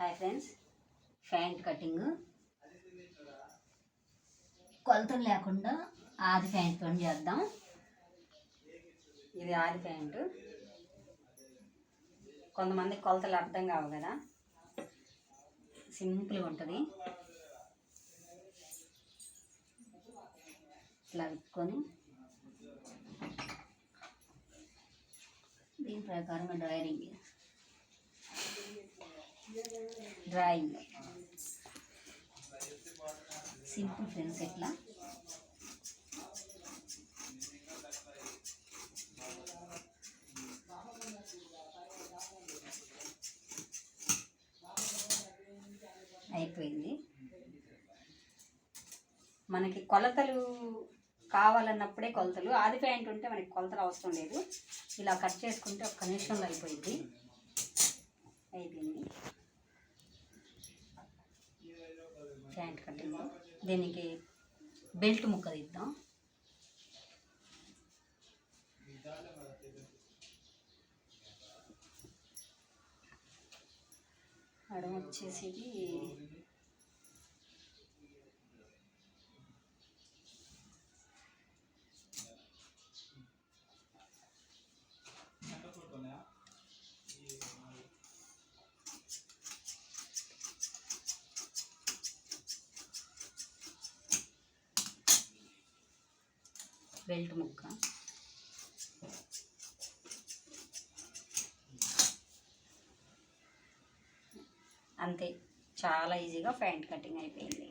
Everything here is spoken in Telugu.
హాయ్ ఫ్రెండ్స్, ప్యాంట్ కటింగ్ కొలతలు లేకుండా ఆది ప్యాంట్ పని చేద్దాం. ఇది ఆది ప్యాంటు. కొంతమంది కొలతలు అర్థం కావు కదా, సింపుల్గా ఉంటుంది. ఇట్లా విప్పుకొని దీని ప్రకారంగా డ్రాయింగ్ సింపుల్ ఫ్రెండ్స్. ఎట్లా అయిపోయింది. మనకి కొలతలు కావాలన్నప్పుడే కొలతలు. ఆది ప్యాంట్ ఉంటే మనకి కొలతలు అవసరం లేదు. ఇలా కట్ చేసుకుంటే ఒక్క నిమిషంలో అయిపోయింది. Pant cutting. దీనికి బెల్ట్ ముక్క తీద్దాం. అడం వచ్చేసి బెల్ట్ ముక్క. అంతే, చాలా ఈజీగా ప్యాంట్ కటింగ్ అయిపోయింది.